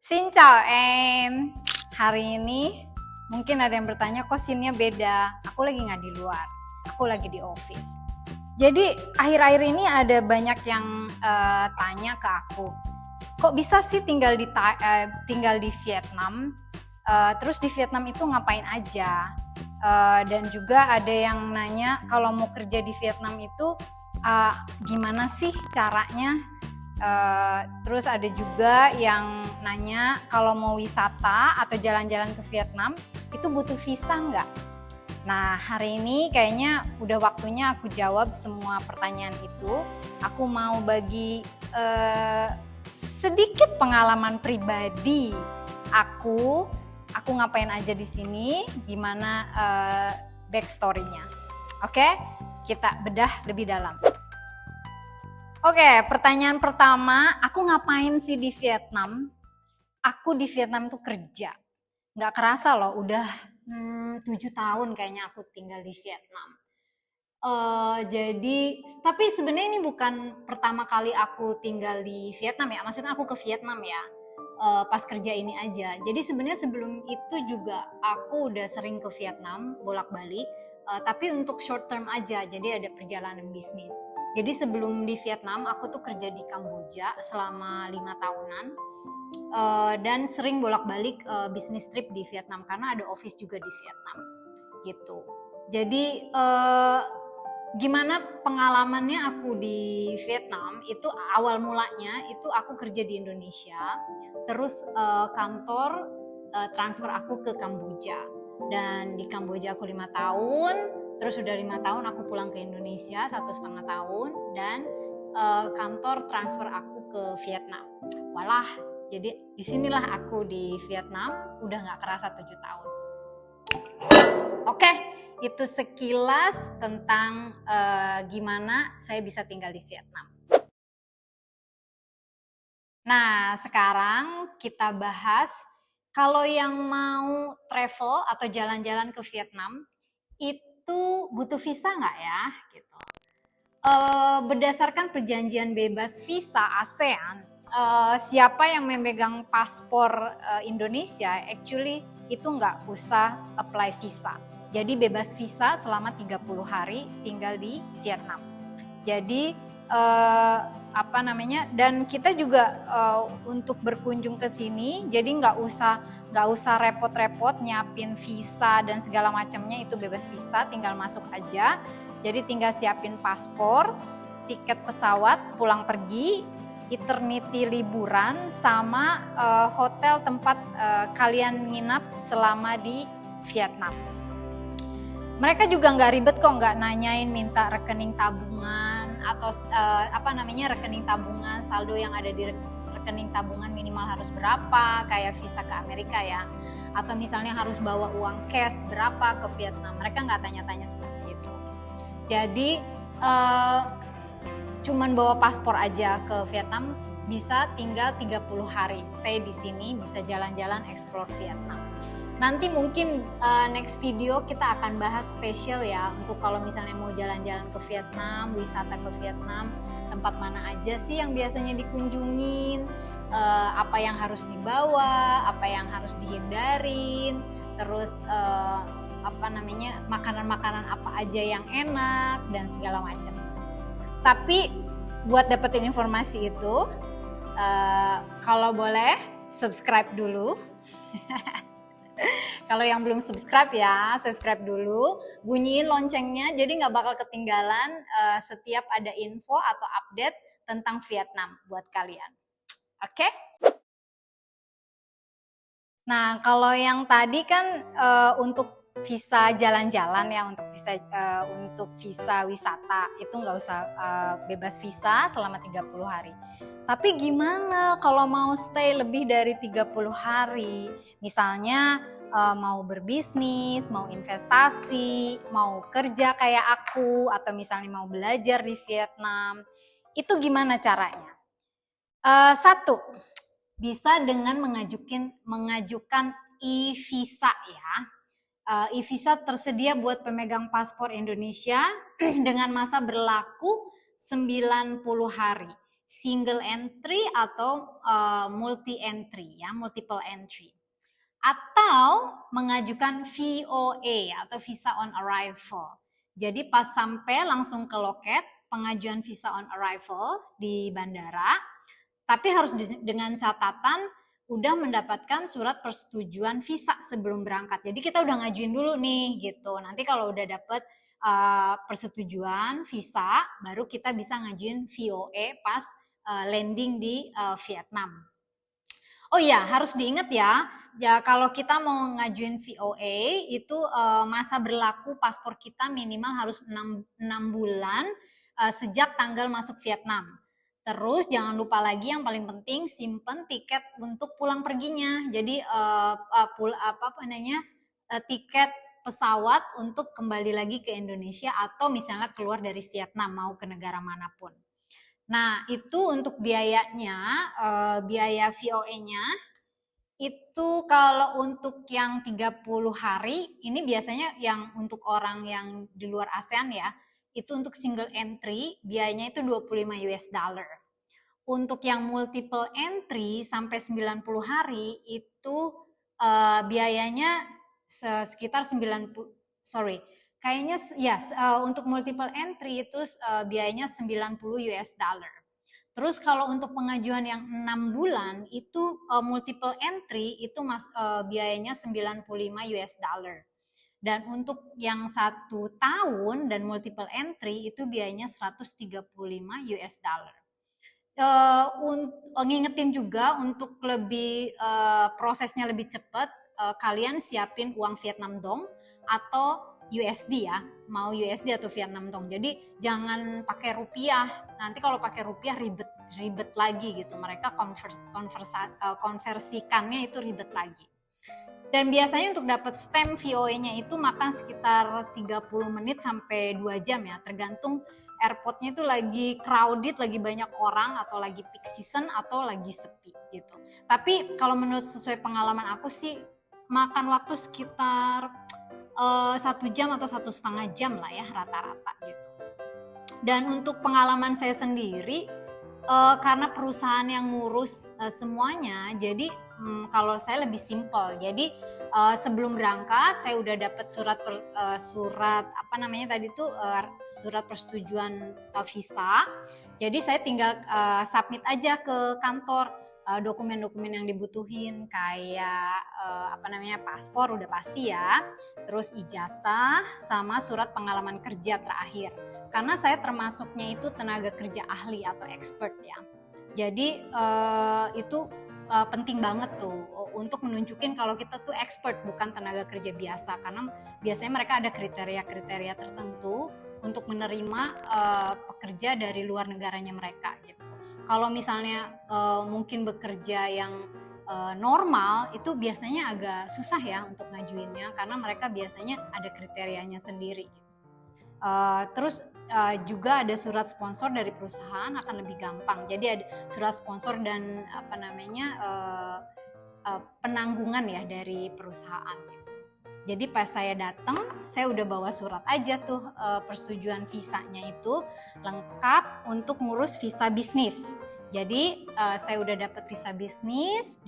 Xin chào em. Hari ini mungkin ada yang bertanya kok scene-nya beda. Aku lagi nggak di luar, aku lagi di office. Jadi akhir-akhir ini ada banyak yang tanya ke aku, kok bisa sih tinggal di Vietnam? Terus di Vietnam itu ngapain aja? Dan juga ada yang nanya kalau mau kerja di Vietnam itu gimana sih caranya? Terus ada juga yang nanya kalau mau wisata atau jalan-jalan ke Vietnam itu butuh visa nggak? Nah hari ini kayaknya udah waktunya aku jawab semua pertanyaan itu. Aku mau bagi sedikit pengalaman pribadi aku ngapain aja di sini, gimana backstory-nya. Oke, kita bedah lebih dalam. Oke, pertanyaan pertama, aku ngapain sih di Vietnam? Aku di Vietnam tuh kerja. Nggak kerasa loh, udah 7 tahun kayaknya aku tinggal di Vietnam. Tapi sebenarnya ini bukan pertama kali aku tinggal di Vietnam ya. Maksudnya aku ke Vietnam ya, pas kerja ini aja. Jadi sebenarnya sebelum itu juga aku udah sering ke Vietnam, bolak-balik. Tapi untuk short term aja, jadi ada perjalanan bisnis. Jadi sebelum di Vietnam, aku tuh kerja di Kamboja selama 5 tahunan. Dan sering bolak-balik bisnis trip di Vietnam karena ada office juga di Vietnam gitu. Jadi gimana pengalamannya aku di Vietnam itu awal mulanya itu aku kerja di Indonesia, terus kantor transfer aku ke Kamboja, dan di Kamboja aku 5 tahun, terus udah 5 tahun aku pulang ke Indonesia 1,5 tahun, dan kantor transfer aku ke Vietnam. Walah, jadi disinilah aku di Vietnam udah gak kerasa 7 tahun. Oke, itu sekilas tentang gimana saya bisa tinggal di Vietnam. Nah, sekarang kita bahas kalau yang mau travel atau jalan-jalan ke Vietnam itu butuh visa nggak ya? Gitu. Berdasarkan perjanjian bebas visa ASEAN, siapa yang memegang paspor Indonesia actually itu nggak usah apply visa. Jadi bebas visa selama 30 hari tinggal di Vietnam. Jadi dan kita juga untuk berkunjung ke sini jadi nggak usah repot-repot nyiapin visa dan segala macamnya, itu bebas visa, tinggal masuk aja. Jadi tinggal siapin paspor, tiket pesawat pulang pergi, eternity liburan, sama hotel tempat kalian nginap selama di Vietnam. Mereka juga nggak ribet kok, nggak nanyain minta rekening tabungan atau rekening tabungan, saldo yang ada di rekening tabungan minimal harus berapa kayak visa ke Amerika ya, atau misalnya harus bawa uang cash berapa ke Vietnam. Mereka nggak tanya-tanya seperti itu. Jadi cuman bawa paspor aja ke Vietnam, bisa tinggal 30 hari stay di sini, bisa jalan-jalan explore Vietnam. Nanti mungkin next video kita akan bahas spesial ya, untuk kalau misalnya mau jalan-jalan ke Vietnam, wisata ke Vietnam, tempat mana aja sih yang biasanya dikunjungin, apa yang harus dibawa, apa yang harus dihindarin, terus makanan-makanan apa aja yang enak dan segala macam. Tapi buat dapetin informasi itu, kalau boleh subscribe dulu. Kalau yang belum subscribe ya, subscribe dulu, bunyiin loncengnya jadi nggak bakal ketinggalan setiap ada info atau update tentang Vietnam buat kalian. Oke? Nah, kalau yang tadi kan untuk visa jalan-jalan ya, untuk visa wisata itu nggak usah bebas visa selama 30 hari. Tapi gimana kalau mau stay lebih dari 30 hari? Misalnya mau berbisnis, mau investasi, mau kerja kayak aku, atau misalnya mau belajar di Vietnam, itu gimana caranya? Satu, bisa dengan mengajukan e-visa ya. E-visa tersedia buat pemegang paspor Indonesia dengan masa berlaku 90 hari. single entry atau multi entry ya, multiple entry. Atau mengajukan VOA atau visa on arrival. Jadi pas sampai langsung ke loket pengajuan visa on arrival di bandara, tapi harus dengan catatan udah mendapatkan surat persetujuan visa sebelum berangkat. Jadi kita udah ngajuin dulu nih gitu. Nanti kalau udah dapet persetujuan visa, baru kita bisa ngajuin VOA pas landing di Vietnam. Oh iya, harus diingat ya, kalau kita mau ngajuin VOA itu masa berlaku paspor kita minimal harus 6 bulan sejak tanggal masuk Vietnam. Terus jangan lupa lagi yang paling penting simpen tiket untuk pulang perginya. Jadi tiket pesawat untuk kembali lagi ke Indonesia atau misalnya keluar dari Vietnam mau ke negara manapun. Nah, itu untuk biayanya, biaya VOA-nya itu kalau untuk yang 30 hari, ini biasanya yang untuk orang yang di luar ASEAN ya, itu untuk single entry, biayanya itu 25 US dollar. Untuk yang multiple entry sampai 90 hari, itu biayanya sekitar 90, kayaknya ya untuk multiple entry itu biayanya 90 US dollar. Terus kalau untuk pengajuan yang 6 bulan itu multiple entry itu biayanya 95 US dollar. Dan untuk yang 1 tahun dan multiple entry itu biayanya 135 US dollar. Ngingetin juga untuk lebih prosesnya lebih cepat, kalian siapin uang Vietnam Dong atau USD ya, mau USD atau Vietnam Dong. Jadi jangan pakai rupiah. Nanti kalau pakai rupiah ribet lagi gitu. Mereka konversikannya itu ribet lagi. Dan biasanya untuk dapat stamp VOA-nya itu makan sekitar 30 menit sampai 2 jam ya, tergantung airportnya itu lagi crowded, lagi banyak orang atau lagi peak season atau lagi sepi gitu. Tapi kalau menurut sesuai pengalaman aku sih makan waktu sekitar 1 jam atau 1,5 jam lah ya rata-rata gitu. Dan untuk pengalaman saya sendiri, karena perusahaan yang ngurus semuanya, jadi kalau saya lebih simpel. Jadi sebelum berangkat saya udah dapat surat apa namanya tadi tuh surat persetujuan visa. Jadi saya tinggal submit aja ke kantor dokumen-dokumen yang dibutuhin kayak paspor udah pasti ya, terus ijazah sama surat pengalaman kerja terakhir. Karena saya termasuknya itu tenaga kerja ahli atau expert ya. Jadi itu penting banget tuh untuk menunjukin kalau kita tuh expert bukan tenaga kerja biasa, karena biasanya mereka ada kriteria-kriteria tertentu untuk menerima pekerja dari luar negaranya mereka gitu. Kalau misalnya mungkin bekerja yang normal itu biasanya agak susah ya untuk ngajuinnya karena mereka biasanya ada kriterianya sendiri gitu. Terus juga ada surat sponsor dari perusahaan akan lebih gampang. Jadi ada surat sponsor dan penanggungan ya dari perusahaan gitu. Jadi pas saya datang, saya udah bawa surat aja tuh persetujuan visanya itu lengkap untuk ngurus visa bisnis. Jadi saya udah dapat visa bisnis,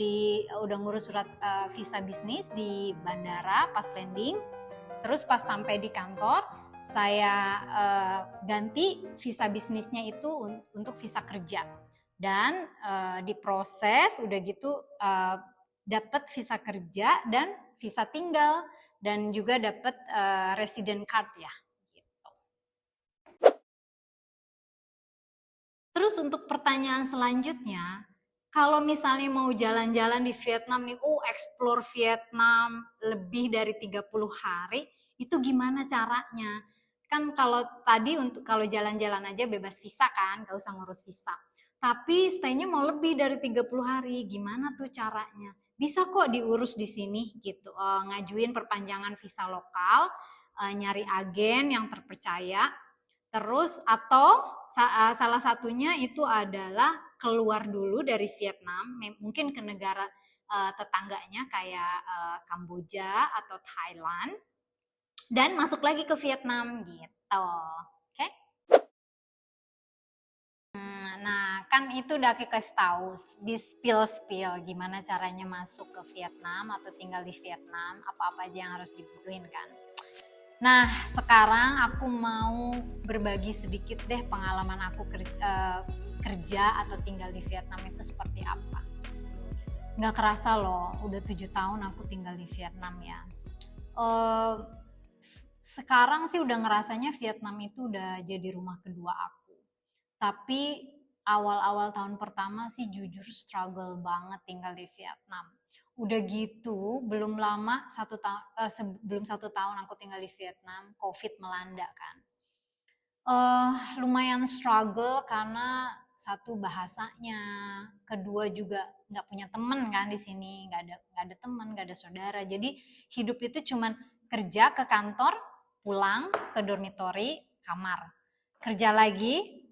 udah ngurus surat visa bisnis di bandara pas landing. Terus pas sampai di kantor, saya ganti visa bisnisnya itu untuk visa kerja. Dan diproses udah gitu dapat visa kerja dan visa tinggal dan juga dapat resident card ya gitu. Terus untuk pertanyaan selanjutnya, kalau misalnya mau jalan-jalan di Vietnam nih, explore Vietnam lebih dari 30 hari, itu gimana caranya? Kan kalau tadi kalau jalan-jalan aja bebas visa kan, gak usah ngurus visa. Tapi stay-nya mau lebih dari 30 hari, gimana tuh caranya? Bisa kok diurus di sini gitu, ngajuin perpanjangan visa lokal, nyari agen yang terpercaya, terus atau salah satunya itu adalah keluar dulu dari Vietnam, mungkin ke negara tetangganya kayak Kamboja atau Thailand, dan masuk lagi ke Vietnam gitu, oke? Nah, kan itu udah aku kasih tahu di spill gimana caranya masuk ke Vietnam atau tinggal di Vietnam, apa-apa aja yang harus dibutuhin kan. Nah, sekarang aku mau berbagi sedikit deh pengalaman aku kerja atau tinggal di Vietnam itu seperti apa. Nggak kerasa loh, udah 7 tahun aku tinggal di Vietnam ya. Sekarang sih udah ngerasanya Vietnam itu udah jadi rumah kedua aku. Tapi awal-awal tahun pertama sih jujur struggle banget tinggal di Vietnam. Udah gitu, belum lama sebelum 1 tahun aku tinggal di Vietnam, COVID melanda kan. Lumayan struggle karena satu bahasanya, kedua juga nggak punya temen kan di sini, nggak ada temen, nggak ada saudara. Jadi hidup itu cuman kerja ke kantor, pulang ke dormitory, kamar, kerja lagi,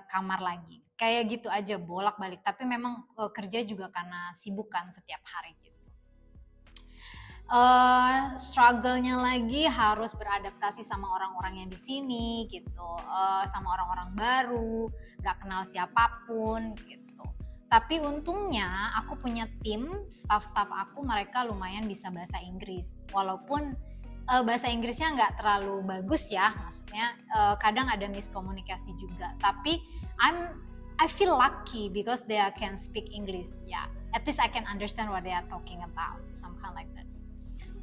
kamar lagi, kayak gitu aja bolak-balik. Tapi memang kerja juga karena sibuk kan setiap hari gitu. Struggle-nya lagi harus beradaptasi sama orang-orang yang di sini gitu, sama orang-orang baru, nggak kenal siapapun gitu. Tapi untungnya aku punya tim, staff-staff aku mereka lumayan bisa bahasa Inggris, walaupun bahasa Inggrisnya nggak terlalu bagus ya, maksudnya kadang ada miskomunikasi juga. Tapi I feel lucky because they can speak English ya. At least I can understand what they are talking about, some kind like that.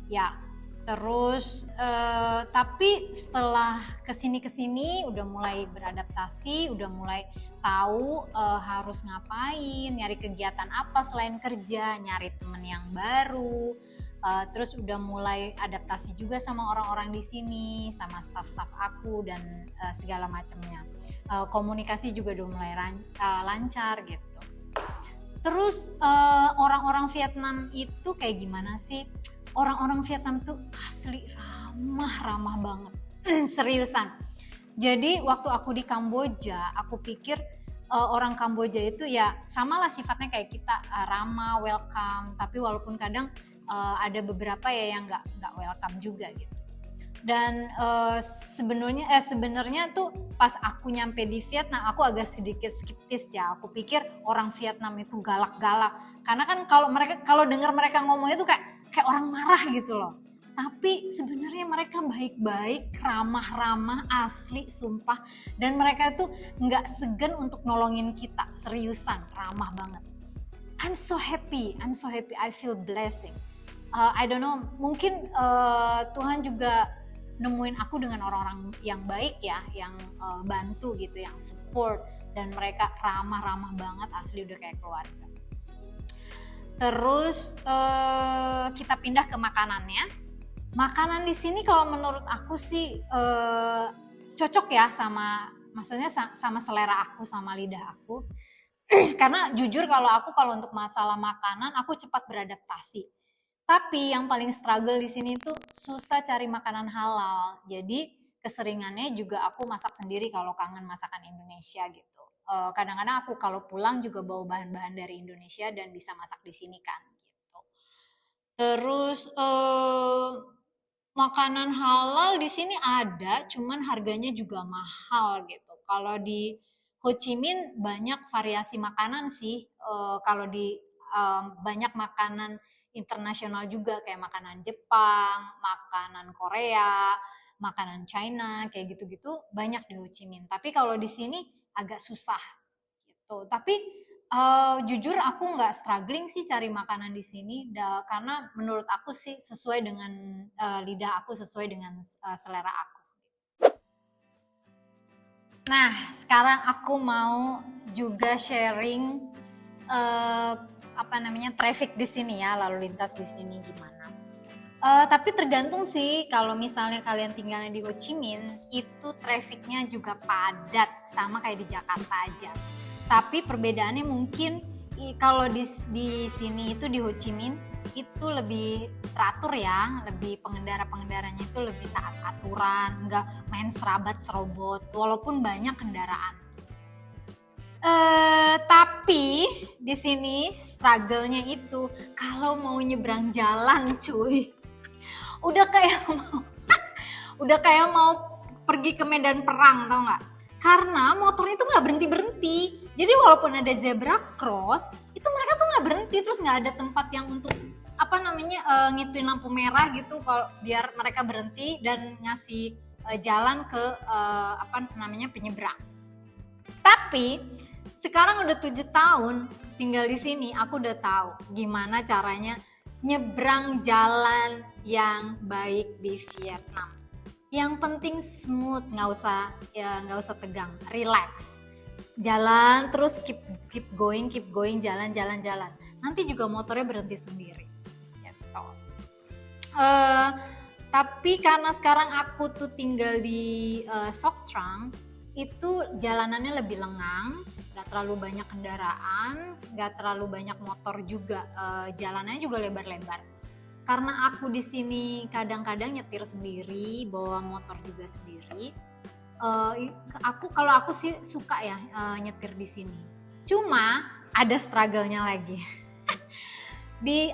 Ya, terus tapi setelah kesini udah mulai beradaptasi, udah mulai tahu harus ngapain, nyari kegiatan apa selain kerja, nyari temen yang baru, terus udah mulai adaptasi juga sama orang-orang di sini, sama staff-staff aku dan segala macamnya. Komunikasi juga udah mulai lancar gitu. Terus orang-orang Vietnam itu kayak gimana sih? Orang-orang Vietnam tuh asli ramah banget, seriusan. Jadi waktu aku di Kamboja, aku pikir orang Kamboja itu ya samalah sifatnya kayak kita, ramah, welcome. Tapi walaupun kadang ada beberapa ya yang nggak welcome juga gitu. Dan sebenarnya tuh pas aku nyampe di Vietnam, aku agak sedikit skeptis ya. Aku pikir orang Vietnam itu galak-galak, karena kan kalau dengar mereka ngomong itu kayak orang marah gitu loh. Tapi sebenarnya mereka baik-baik, ramah-ramah, asli, sumpah. Dan mereka tuh nggak segan untuk nolongin kita, seriusan, ramah banget. I'm so happy, I feel blessing. I don't know, mungkin Tuhan juga nemuin aku dengan orang-orang yang baik ya, yang bantu gitu, yang support. Dan mereka ramah-ramah banget, asli udah kayak keluarga. Terus kita pindah ke makanannya. Makanan di sini kalau menurut aku sih cocok ya maksudnya sama selera aku, sama lidah aku. Karena jujur kalau untuk masalah makanan aku cepat beradaptasi. Tapi yang paling struggle di sini tuh susah cari makanan halal. Jadi keseringannya juga aku masak sendiri kalau kangen masakan Indonesia gitu. Kadang-kadang aku kalau pulang juga bawa bahan-bahan dari Indonesia dan bisa masak di sini kan gitu. Terus makanan halal di sini ada, cuman harganya juga mahal gitu. Kalau di Ho Chi Minh banyak variasi makanan sih. Kalau di banyak makanan internasional juga kayak makanan Jepang, makanan Korea, makanan China, kayak gitu-gitu banyak di Ho Chi Minh. Tapi kalau di sini agak susah gitu. Tapi jujur aku nggak struggling sih cari makanan di sini, karena menurut aku sih sesuai dengan lidah aku, sesuai dengan selera aku. Nah, sekarang aku mau juga sharing traffic di sini ya, lalu lintas di sini gimana. Tapi tergantung sih, kalau misalnya kalian tinggalnya di Ho Chi Minh, itu trafficnya juga padat, sama kayak di Jakarta aja. Tapi perbedaannya mungkin kalau di sini itu di Ho Chi Minh itu lebih teratur ya, lebih pengendara-pengendaranya itu lebih taat aturan, nggak main serabat serobot, walaupun banyak kendaraan. Tapi di sini struggle-nya itu kalau mau nyebrang jalan cuy, udah kayak mau pergi ke medan perang, tau nggak? karena motornya itu nggak berhenti-berhenti. Jadi walaupun ada zebra cross, itu mereka tuh nggak berhenti, terus nggak ada tempat yang untuk ngituin lampu merah gitu kalau biar mereka berhenti dan ngasih jalan ke penyeberang. Tapi sekarang udah 7 tahun tinggal di sini, aku udah tahu gimana caranya nyebrang jalan yang baik di Vietnam. Yang penting smooth, nggak usah tegang, relax. Jalan terus keep going, jalan. Nanti juga motornya berhenti sendiri. Gitu. Tapi karena sekarang aku tuh tinggal di Sok Trang, itu jalanannya lebih lengang, nggak terlalu banyak kendaraan, nggak terlalu banyak motor juga, jalanannya juga lebar-lebar. Karena aku di sini kadang-kadang nyetir sendiri, bawa motor juga sendiri. Kalau aku sih suka ya nyetir di sini. Cuma ada struggle-nya lagi.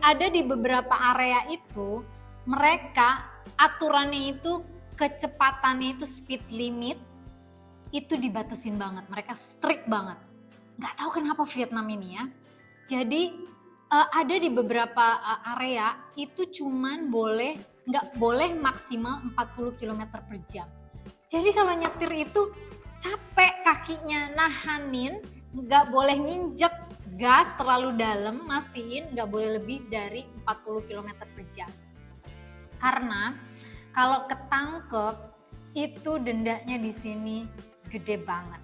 Ada di beberapa area itu mereka aturannya itu kecepatannya itu speed limit itu dibatasin banget, mereka strict banget. Nggak tahu kenapa Vietnam ini ya. Jadi ada di beberapa area itu cuman nggak boleh maksimal 40 km per jam. Jadi kalau nyetir itu capek kakinya nahanin, nggak boleh nginjek gas terlalu dalam, mastiin nggak boleh lebih dari 40 km per jam. Karena kalau ketangkep itu dendanya di sini gede banget.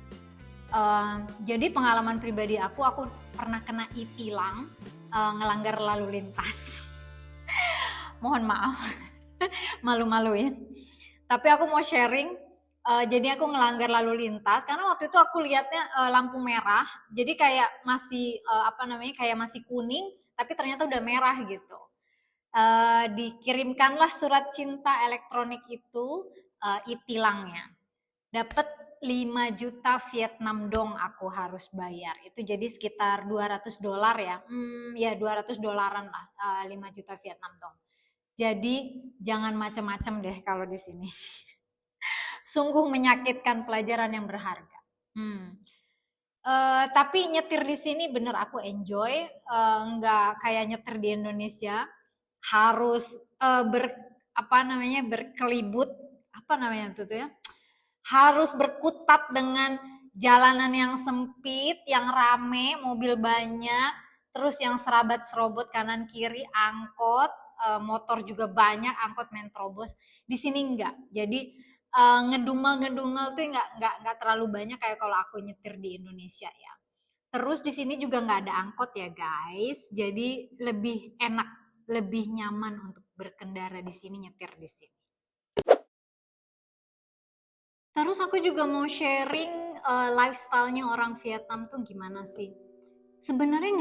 Jadi pengalaman pribadi aku pernah kena e-tilang ngelanggar lalu lintas. Mohon maaf, malu-maluin. Tapi aku mau sharing. Jadi aku ngelanggar lalu lintas karena waktu itu aku lihatnya lampu merah. Jadi kayak masih kayak masih kuning, tapi ternyata udah merah gitu. Dikirimkanlah surat cinta elektronik itu e-tilangnya. Dapat 5 juta Vietnam dong aku harus bayar. Itu jadi sekitar $200 ya. Ya $200 lah, 5 juta Vietnam dong. Jadi jangan macam-macam deh kalau di sini. Sungguh menyakitkan, pelajaran yang berharga. Tapi nyetir di sini bener aku enjoy, nggak kayak nyetir di Indonesia harus berkelibut, harus berkutat dengan jalanan yang sempit, yang rame, mobil banyak, terus yang serabat-serobot kanan kiri, angkot, motor juga banyak, angkot metrobus. Di sini enggak. Jadi ngedumel tuh enggak terlalu banyak kayak kalau aku nyetir di Indonesia ya. Terus di sini juga enggak ada angkot ya guys. Jadi lebih enak, lebih nyaman untuk berkendara di sini, nyetir di sini. Terus aku juga mau sharing lifestyle-nya orang Vietnam tuh gimana sih. Sebenarnya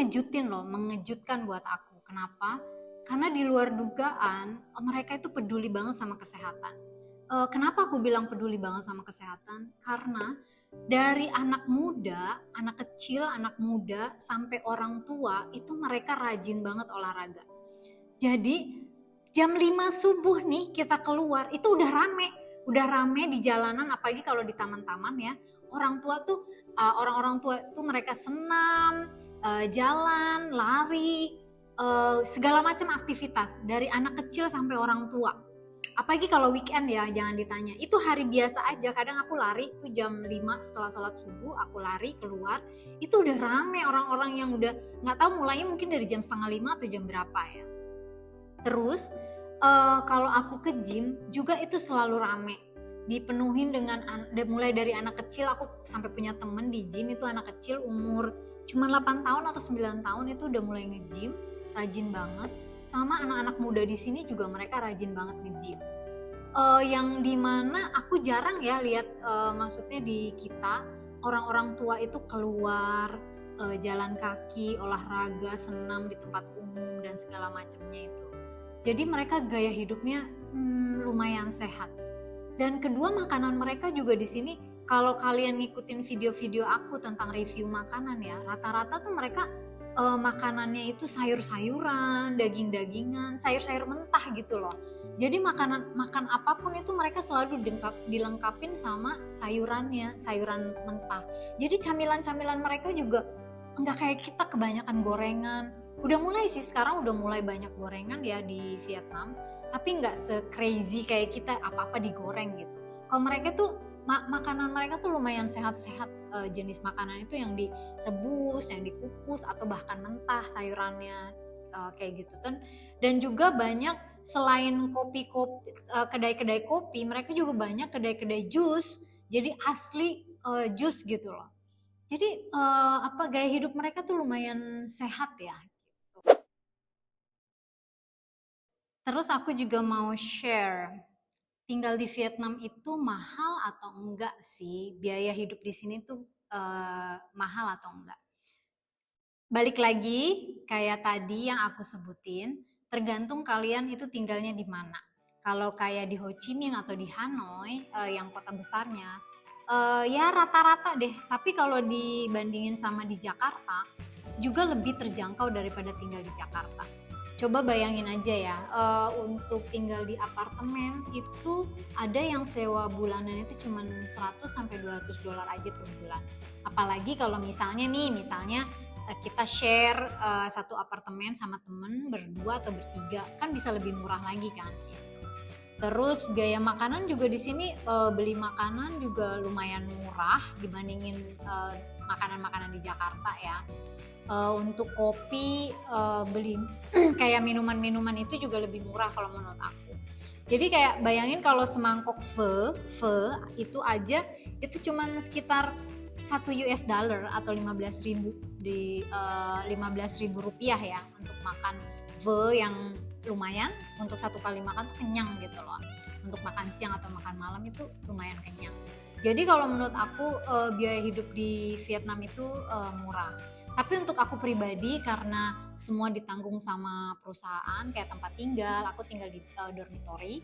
mengejutkan buat aku. Kenapa? Karena di luar dugaan mereka itu peduli banget sama kesehatan. Kenapa aku bilang peduli banget sama kesehatan? Karena dari anak muda, anak kecil, anak muda sampai orang tua itu mereka rajin banget olahraga. Jadi jam 5 subuh nih kita keluar itu udah rame di jalanan, apalagi kalau di taman-taman ya. Orang-orang tua tuh mereka senam, jalan, lari, segala macam aktivitas dari anak kecil sampai orang tua. Apalagi kalau weekend ya, jangan ditanya. Itu hari biasa aja, kadang aku lari itu jam 5 setelah sholat subuh, aku lari keluar, itu udah rame orang-orang yang udah nggak tahu mulainya mungkin dari jam 4:30 atau jam berapa ya. Terus kalau aku ke gym juga itu selalu rame, dipenuhin dengan mulai dari anak kecil. Aku sampai punya temen di gym itu anak kecil umur cuma 8 tahun atau 9 tahun itu udah mulai nge-gym, rajin banget. Sama anak-anak muda di sini juga mereka rajin banget nge-gym. Yang dimana aku jarang ya lihat, maksudnya di kita orang-orang tua itu keluar jalan kaki, olahraga, senam di tempat umum dan segala macamnya itu. Jadi mereka gaya hidupnya lumayan sehat. Dan kedua, makanan mereka juga di sini, kalau kalian ngikutin video-video aku tentang review makanan ya, rata-rata tuh mereka makanannya itu sayur-sayuran, daging-dagingan, sayur-sayur mentah gitu loh. Jadi makan apapun itu mereka selalu dilengkapin sama sayurannya, sayuran mentah. Jadi camilan-camilan mereka juga nggak kayak kita kebanyakan gorengan. Udah mulai sih sekarang udah mulai banyak gorengan ya di Vietnam, tapi nggak se-crazy kayak kita apa-apa digoreng gitu. Kalau mereka tuh makanan mereka tuh lumayan sehat-sehat, jenis makanan itu yang direbus, yang dikukus atau bahkan mentah sayurannya, kayak gitu kan. Dan juga banyak selain kedai-kedai kopi, mereka juga banyak kedai-kedai jus. Jadi asli jus gitu loh. Jadi gaya hidup mereka tuh lumayan sehat ya. Terus aku juga mau share, tinggal di Vietnam itu mahal atau enggak sih? Biaya hidup di sini tuh mahal atau enggak? Balik lagi kayak tadi yang aku sebutin, tergantung kalian itu tinggalnya di mana. Kalau kayak di Ho Chi Minh atau di Hanoi, yang kota besarnya, ya rata-rata deh. Tapi kalau dibandingin sama di Jakarta, juga lebih terjangkau daripada tinggal di Jakarta. Coba bayangin aja ya, untuk tinggal di apartemen itu ada yang sewa bulanan itu cuma 100 sampai $200 aja per bulan. Apalagi kalau misalnya kita share satu apartemen sama temen berdua atau bertiga, kan bisa lebih murah lagi kan. Terus biaya makanan juga di sini, beli makanan juga lumayan murah dibandingin makanan-makanan di Jakarta ya. Untuk kopi, beli kayak minuman-minuman itu juga lebih murah kalau menurut aku. Jadi kayak bayangin kalau semangkok pho itu aja itu cuman sekitar $1 atau 15.000 rupiah ya untuk makan pho yang lumayan. Untuk satu kali makan tuh kenyang gitu loh. Untuk makan siang atau makan malam itu lumayan kenyang. Jadi kalau menurut aku biaya hidup di Vietnam itu murah. Tapi untuk aku pribadi karena semua ditanggung sama perusahaan kayak tempat tinggal, aku tinggal di dormitory,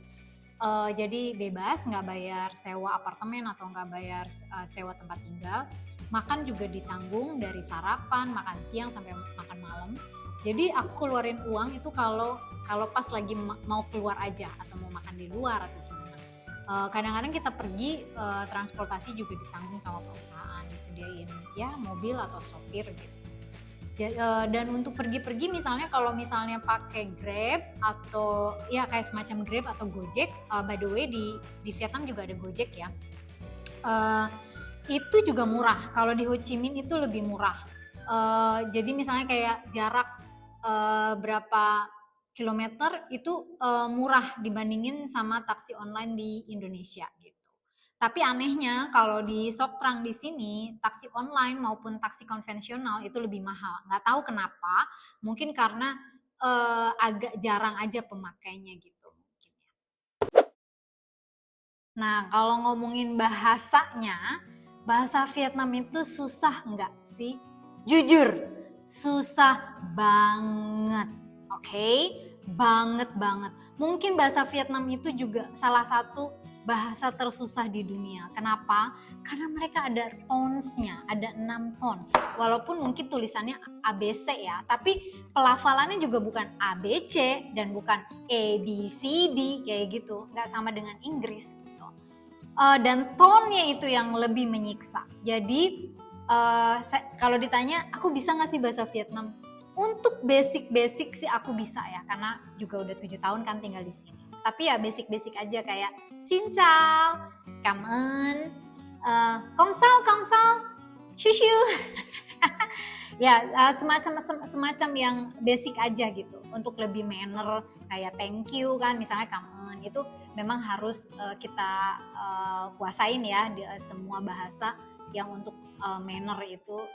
jadi bebas nggak bayar sewa apartemen atau nggak bayar sewa tempat tinggal. Makan juga ditanggung dari sarapan, makan siang sampai makan malam. Jadi aku keluarin uang itu kalau pas lagi mau keluar aja atau mau makan di luar atau gimana. Kadang-kadang kita pergi, transportasi juga ditanggung sama perusahaan, disediain ya mobil atau sopir gitu. Dan untuk pergi-pergi misalnya kalau misalnya pakai Grab atau ya kayak semacam Grab atau Gojek, by the way di Vietnam juga ada Gojek ya, itu juga murah. Kalau di Ho Chi Minh itu lebih murah. Jadi misalnya kayak jarak berapa kilometer itu murah dibandingin sama taksi online di Indonesia gitu. Tapi anehnya kalau di Sok Trang di sini taksi online maupun taksi konvensional itu lebih mahal. Nggak tahu kenapa, mungkin karena agak jarang aja pemakainya gitu mungkin ya. Nah kalau ngomongin bahasanya, bahasa Vietnam itu susah nggak sih? Jujur, susah banget, oke? Banget. Mungkin bahasa Vietnam itu juga salah satu bahasa tersusah di dunia. Kenapa? Karena mereka ada tones-nya, ada 6 tones. Walaupun mungkin tulisannya ABC ya, tapi pelafalannya juga bukan ABC dan bukan ABCD kayak gitu. Nggak sama dengan Inggris gitu. Dan tone-nya itu yang lebih menyiksa. Jadi kalau ditanya, aku bisa nggak sih bahasa Vietnam? Untuk basic sih aku bisa ya, karena juga udah 7 tahun kan tinggal di sini. Tapi ya basic aja kayak Xin chào, cảm ơn, Kong sao, shushu. Ya semacam yang basic aja gitu. Untuk lebih manner kayak thank you kan, misalnya come on itu memang harus kita kuasain ya di semua bahasa yang untuk manner itu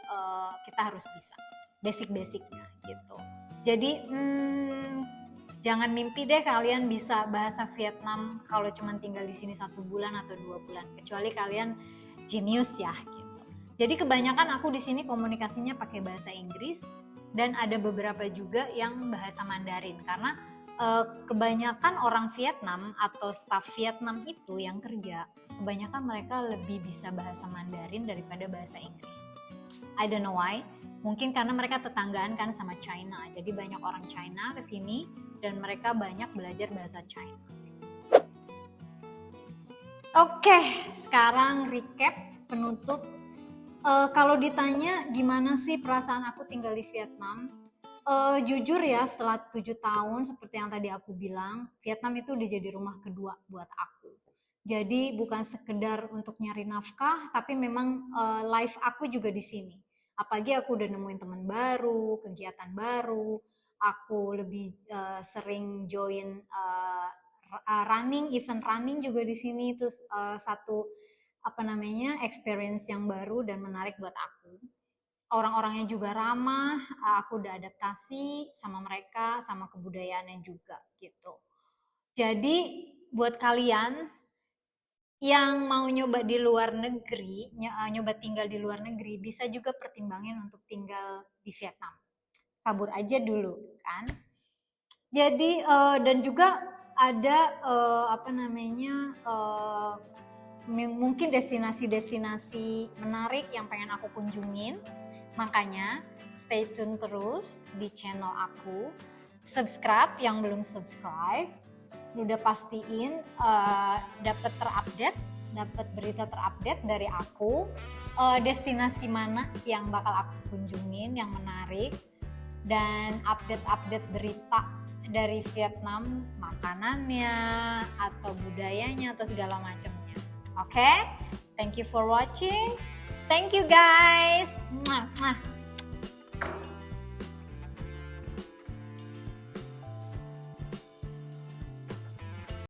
kita harus bisa basic-basicnya gitu. Jadi jangan mimpi deh kalian bisa bahasa Vietnam kalau cuma tinggal di sini 1 bulan atau 2 bulan, kecuali kalian jenius ya gitu. Jadi kebanyakan aku di sini komunikasinya pakai bahasa Inggris dan ada beberapa juga yang bahasa Mandarin karena kebanyakan orang Vietnam atau staf Vietnam itu yang kerja, kebanyakan mereka lebih bisa bahasa Mandarin daripada bahasa Inggris. I don't know why. Mungkin karena mereka tetanggaan kan sama China. Jadi banyak orang China ke sini dan mereka banyak belajar bahasa China. Oke, sekarang recap penutup. Kalau ditanya gimana sih perasaan aku tinggal di Vietnam? Jujur ya, setelah 7 tahun seperti yang tadi aku bilang, Vietnam itu udah jadi rumah kedua buat aku. Jadi bukan sekedar untuk nyari nafkah, tapi memang life aku juga di sini. Apalagi aku udah nemuin teman baru, kegiatan baru, aku lebih sering join running, event running juga di sini. Itu satu experience yang baru dan menarik buat aku. Orang-orangnya juga ramah, aku udah adaptasi sama mereka, sama kebudayaannya juga gitu. Jadi buat kalian yang mau nyoba di luar negeri, nyoba tinggal di luar negeri, bisa juga pertimbangin untuk tinggal di Vietnam. Kabur aja dulu kan. Jadi dan juga ada mungkin destinasi-destinasi menarik yang pengen aku kunjungin. Makanya stay tune terus di channel aku. Subscribe yang belum subscribe. Udah pastiin dapat terupdate, dapat berita terupdate dari aku, destinasi mana yang bakal aku kunjungin yang menarik, dan update-update berita dari Vietnam, makanannya atau budayanya atau segala macamnya. Oke? Thank you for watching. Thank you guys.